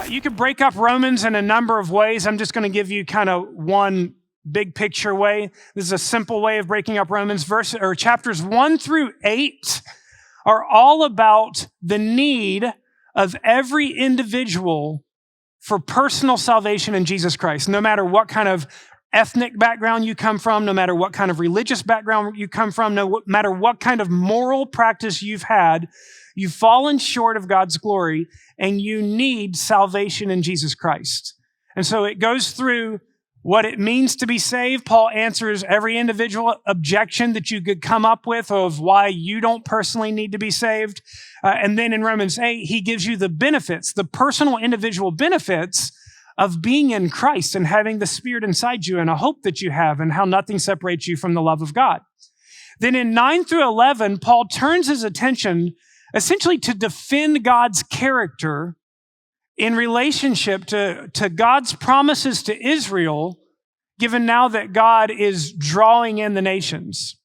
You could break up Romans in a number of ways. I'm just going to give you kind of one big picture way. This is a simple way of breaking up Romans. Chapters 1 through 8 are all about the need of every individual for personal salvation in Jesus Christ, no matter what kind of ethnic background you come from, no matter what kind of religious background you come from, no matter what kind of moral practice you've had, you've fallen short of God's glory and you need salvation in Jesus Christ. And so it goes through what it means to be saved. Paul answers every individual objection that you could come up with of why you don't personally need to be saved. And then in Romans 8, he gives you the benefits, the personal individual benefits of being in Christ and having the Spirit inside you and a hope that you have and how nothing separates you from the love of God. Then in 9 through 11, Paul turns his attention essentially to defend God's character in relationship to God's promises to Israel, given now that God is drawing in the nations.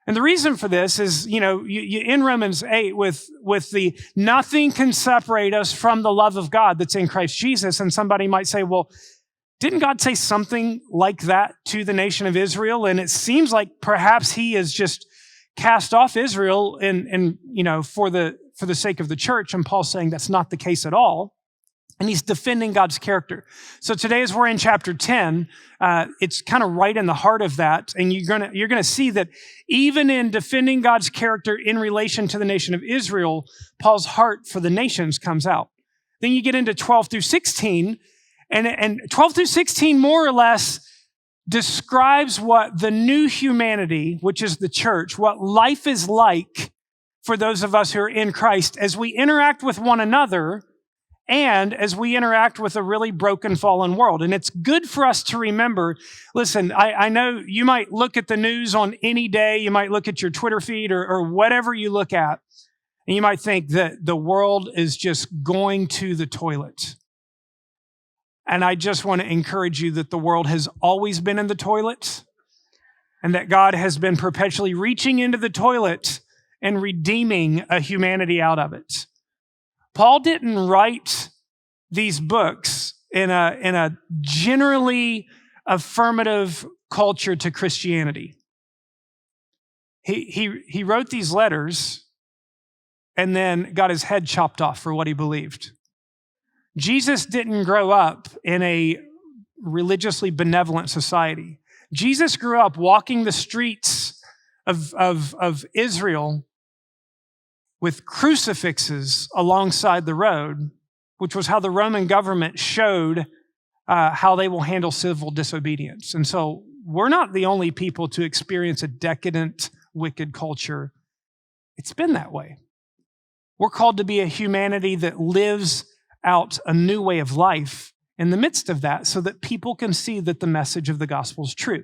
And the reason for this is, you in Romans 8 with the nothing can separate us from the love of God that's in Christ Jesus. And somebody might say, well, didn't God say something like that to the nation of Israel? And it seems like perhaps he has just cast off Israel for the sake of the church. And Paul's saying that's not the case at all. And he's defending God's character. So today, as we're in chapter 10, it's kind of right in the heart of that. And you're gonna see that even in defending God's character in relation to the nation of Israel, Paul's heart for the nations comes out. Then you get into 12 through 16, and 12 through 16 more or less describes what the new humanity, which is the church, what life is like for those of us who are in Christ as we interact with one another and as we interact with a really broken, fallen world. And it's good for us to remember, listen, I know you might look at the news on any day, you might look at your Twitter feed or whatever you look at, and you might think that the world is just going to the toilet. And I just want to encourage you that the world has always been in the toilet and that God has been perpetually reaching into the toilet and redeeming a humanity out of it. Paul didn't write these books in a generally affirmative culture to Christianity. He wrote these letters and then got his head chopped off for what he believed. Jesus didn't grow up in a religiously benevolent society. Jesus grew up walking the streets of Israel with crucifixes alongside the road, which was how the Roman government showed how they will handle civil disobedience. And so we're not the only people to experience a decadent, wicked culture. It's been that way. We're called to be a humanity that lives out a new way of life in the midst of that so that people can see that the message of the gospel is true.